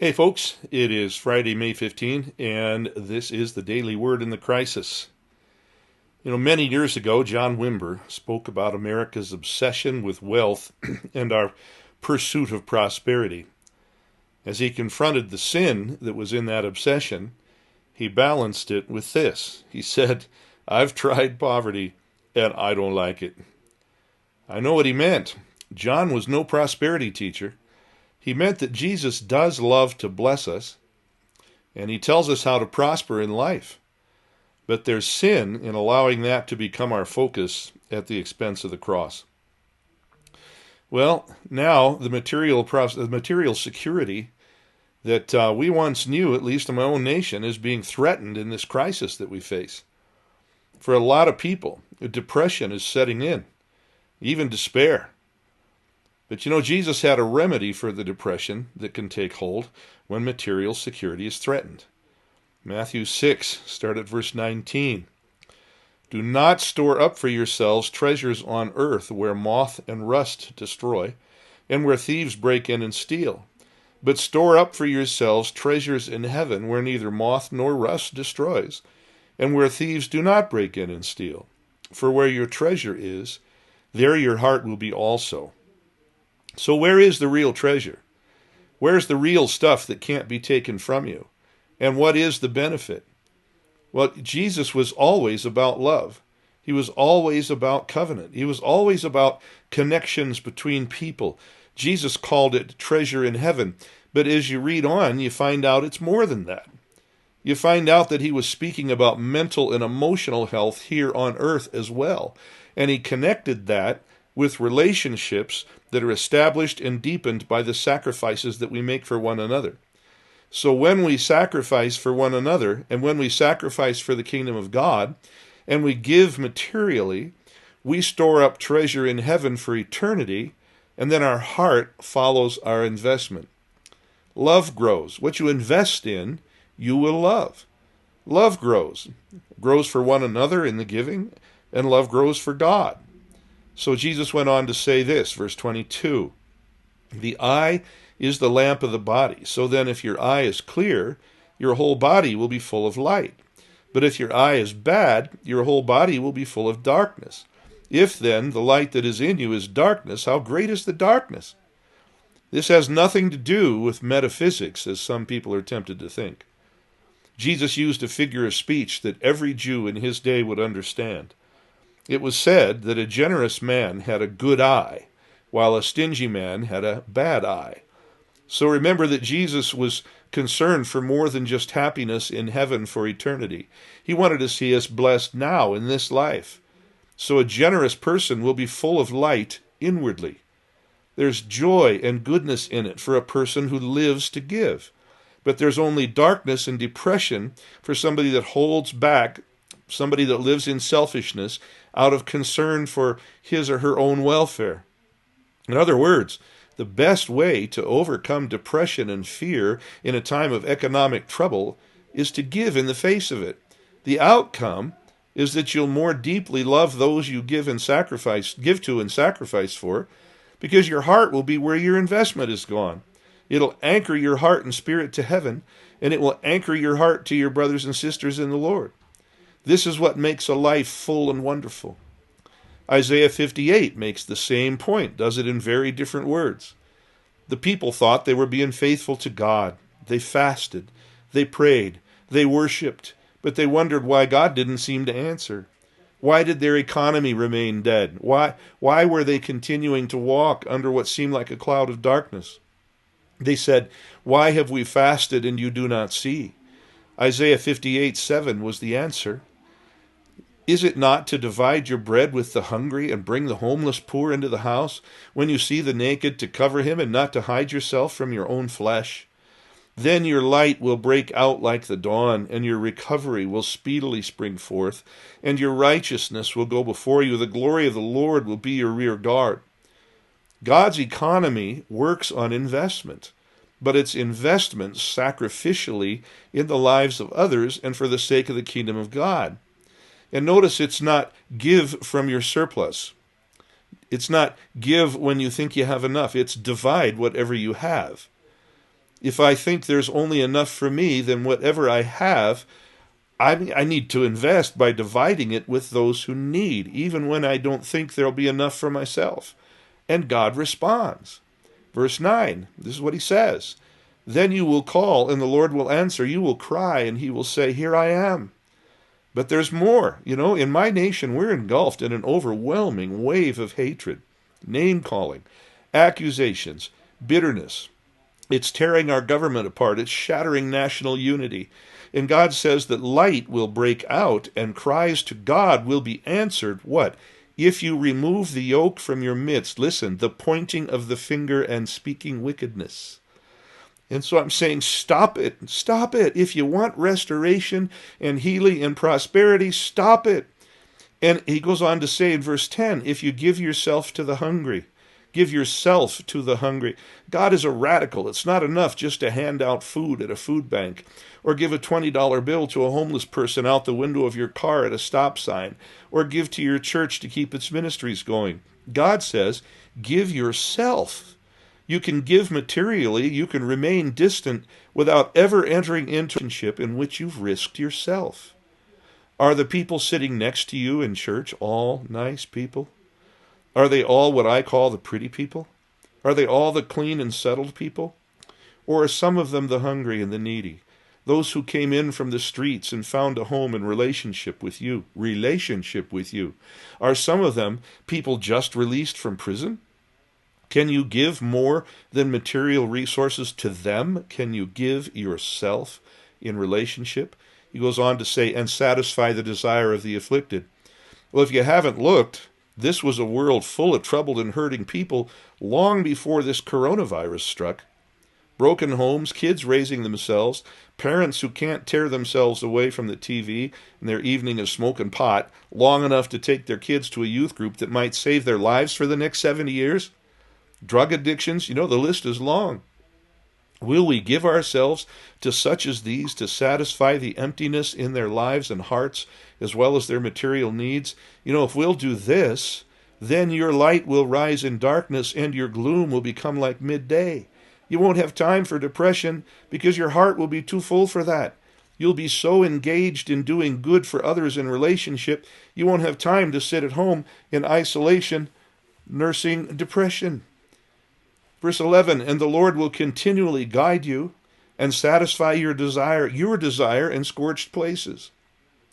Hey folks, it is Friday, May 15, and this is the Daily Word in the Crisis. Many years ago, John Wimber spoke about America's obsession with wealth and our pursuit of prosperity. As he confronted the sin that was in that obsession, he balanced it with this. He said, "I've tried poverty, and I don't like it." I know what he meant. John was no prosperity teacher. He meant that Jesus does love to bless us, and he tells us how to prosper in life. But there's sin in allowing that to become our focus at the expense of the cross. Well, now the material security that we once knew, at least in my own nation, is being threatened in this crisis that we face. For a lot of people, depression is setting in, even despair. But Jesus had a remedy for the depression that can take hold when material security is threatened. Matthew 6, start at verse 19. "Do not store up for yourselves treasures on earth where moth and rust destroy, and where thieves break in and steal. But store up for yourselves treasures in heaven where neither moth nor rust destroys, and where thieves do not break in and steal. For where your treasure is, there your heart will be also." So where is the real treasure? Where's the real stuff that can't be taken from you? And what is the benefit? Well, Jesus was always about love. He was always about covenant. He was always about connections between people. Jesus called it treasure in heaven. But as you read on, you find out it's more than that. You find out that he was speaking about mental and emotional health here on earth as well. And he connected that with relationships that are established and deepened by the sacrifices that we make for one another. So when we sacrifice for one another, and when we sacrifice for the kingdom of God, and we give materially, we store up treasure in heaven for eternity, and then our heart follows our investment. Love grows. What you invest in, you will love. Love grows for one another in the giving, and love grows for God. So Jesus went on to say this, verse 22, "The eye is the lamp of the body. So then if your eye is clear, your whole body will be full of light. But if your eye is bad, your whole body will be full of darkness. If then the light that is in you is darkness, how great is the darkness?" This has nothing to do with metaphysics, as some people are tempted to think. Jesus used a figure of speech that every Jew in his day would understand. It was said that a generous man had a good eye, while a stingy man had a bad eye. So remember that Jesus was concerned for more than just happiness in heaven for eternity. He wanted to see us blessed now in this life. So a generous person will be full of light inwardly. There's joy and goodness in it for a person who lives to give. But there's only darkness and depression for somebody that holds back, somebody that lives in selfishness out of concern for his or her own welfare. In other words, the best way to overcome depression and fear in a time of economic trouble is to give in the face of it. The outcome is that you'll more deeply love those you give to and sacrifice for, because your heart will be where your investment is gone. It'll anchor your heart and spirit to heaven, and it will anchor your heart to your brothers and sisters in the Lord. This is what makes a life full and wonderful. Isaiah 58 makes the same point, does it in very different words. The people thought they were being faithful to God. They fasted, they prayed, they worshiped, but they wondered why God didn't seem to answer. Why did their economy remain dead? Why were they continuing to walk under what seemed like a cloud of darkness? They said, "Why have we fasted and you do not see?" Isaiah 58:7 was the answer. "Is it not to divide your bread with the hungry and bring the homeless poor into the house? When you see the naked, to cover him and not to hide yourself from your own flesh? Then your light will break out like the dawn, and your recovery will speedily spring forth, and your righteousness will go before you. The glory of the Lord will be your rear guard." God's economy works on investment, but it's investment sacrificially in the lives of others and for the sake of the kingdom of God. And notice it's not give from your surplus. It's not give when you think you have enough. It's divide whatever you have. If I think there's only enough for me, then whatever I have, I need to invest by dividing it with those who need, even when I don't think there'll be enough for myself. And God responds. Verse 9, this is what he says. Then you will call, and the Lord will answer. You will cry, and he will say, here I am. But there's more. In my nation, we're engulfed in an overwhelming wave of hatred, name-calling, accusations, bitterness. It's tearing our government apart. It's shattering national unity. And God says that light will break out and cries to God will be answered. What? If you remove the yoke from your midst, listen, the pointing of the finger and speaking wickedness. And so I'm saying, stop it. Stop it. If you want restoration and healing and prosperity, stop it. And he goes on to say in verse 10, if you give yourself to the hungry, give yourself to the hungry. God is a radical. It's not enough just to hand out food at a food bank or give a $20 bill to a homeless person out the window of your car at a stop sign or give to your church to keep its ministries going. God says, give yourself. You can give materially. You can remain distant without ever entering into a relationship in which you've risked yourself. Are the people sitting next to you in church all nice people? Are they all what I call the pretty people? Are they all the clean and settled people? Or are some of them the hungry and the needy? Those who came in from the streets and found a home and relationship with you. Relationship with you. Are some of them people just released from prison? Can you give more than material resources to them? Can you give yourself in relationship? He goes on to say, and satisfy the desire of the afflicted. Well, if you haven't looked, this was a world full of troubled and hurting people long before this coronavirus struck. Broken homes, kids raising themselves, parents who can't tear themselves away from the TV and their evening of smoking pot long enough to take their kids to a youth group that might save their lives for the next 70 years. Drug addictions, the list is long. Will we give ourselves to such as these to satisfy the emptiness in their lives and hearts as well as their material needs? If we'll do this, then your light will rise in darkness and your gloom will become like midday. You won't have time for depression because your heart will be too full for that. You'll be so engaged in doing good for others in relationship, you won't have time to sit at home in isolation, nursing depression. Verse 11, and the Lord will continually guide you and satisfy your desire in scorched places.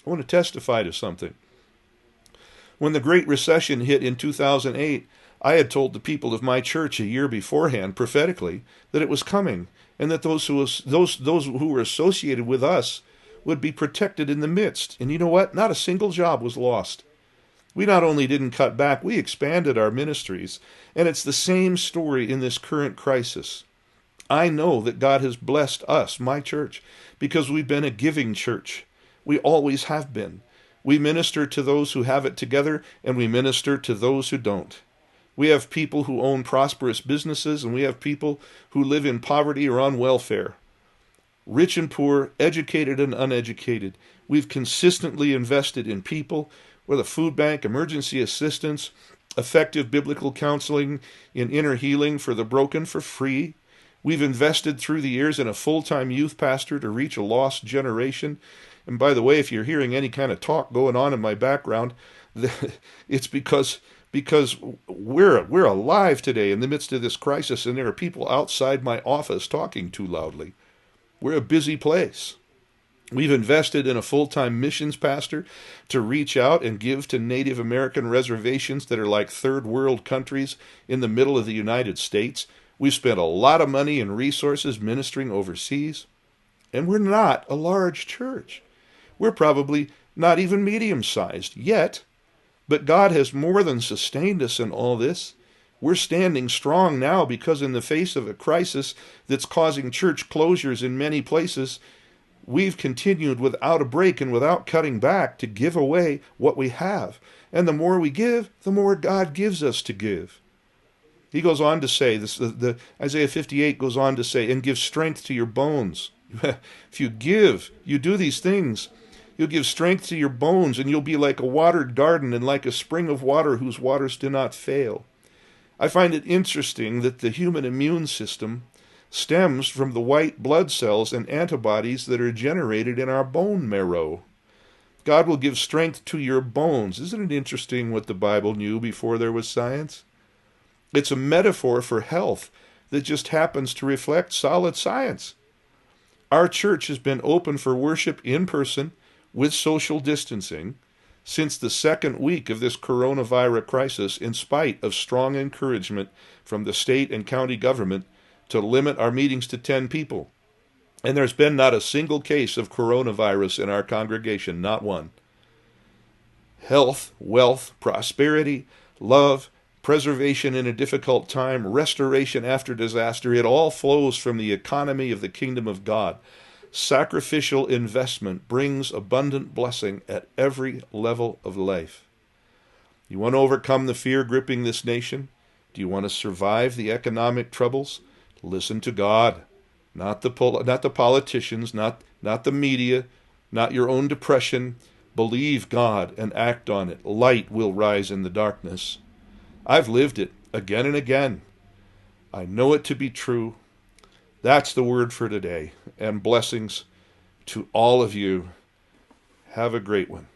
I want to testify to something. When the Great Recession hit in 2008, I had told the people of my church a year beforehand, prophetically, that it was coming, and that those who were associated with us would be protected in the midst. And you know what? Not a single job was lost. We not only didn't cut back, we expanded our ministries. And it's the same story in this current crisis. I know that God has blessed us, my church, because we've been a giving church. We always have been. We minister to those who have it together, and we minister to those who don't. We have people who own prosperous businesses, and we have people who live in poverty or on welfare. Rich and poor, educated and uneducated. We've consistently invested in people with a food bank, emergency assistance, effective biblical counseling, in inner healing for the broken for free. We've invested through the years in a full-time youth pastor to reach a lost generation. And by the way, if you're hearing any kind of talk going on in my background, it's because we're alive today in the midst of this crisis, and there are people outside my office talking too loudly. We're a busy place. We've invested in a full-time missions pastor to reach out and give to Native American reservations that are like third world countries in the middle of the United States. We've spent a lot of money and resources ministering overseas. And we're not a large church. We're probably not even medium-sized yet. But God has more than sustained us in all this. We're standing strong now because in the face of a crisis that's causing church closures in many places, we've continued without a break and without cutting back to give away what we have. And the more we give, the more God gives us to give. He goes on to say, Isaiah 58 goes on to say, and give strength to your bones. If you give, you do these things, you'll give strength to your bones, and you'll be like a watered garden and like a spring of water whose waters do not fail. I find it interesting that the human immune system stems from the white blood cells and antibodies that are generated in our bone marrow. God will give strength to your bones. Isn't it interesting what the Bible knew before there was science? It's a metaphor for health that just happens to reflect solid science. Our church has been open for worship in person with social distancing since the second week of this coronavirus crisis, in spite of strong encouragement from the state and county government to limit our meetings to 10 people. And there's been not a single case of coronavirus in our congregation, not one. Health, wealth, prosperity, love, preservation in a difficult time, restoration after disaster, it all flows from the economy of the kingdom of God. Sacrificial investment brings abundant blessing at every level of life. You want to overcome the fear gripping this nation? Do you want to survive the economic troubles? Listen to God. Not the politicians, not the media, not your own depression. Believe God and act on it. Light will rise in the darkness. I've lived it again and again. I know it to be true. That's the word for today. And blessings to all of you. Have a great one.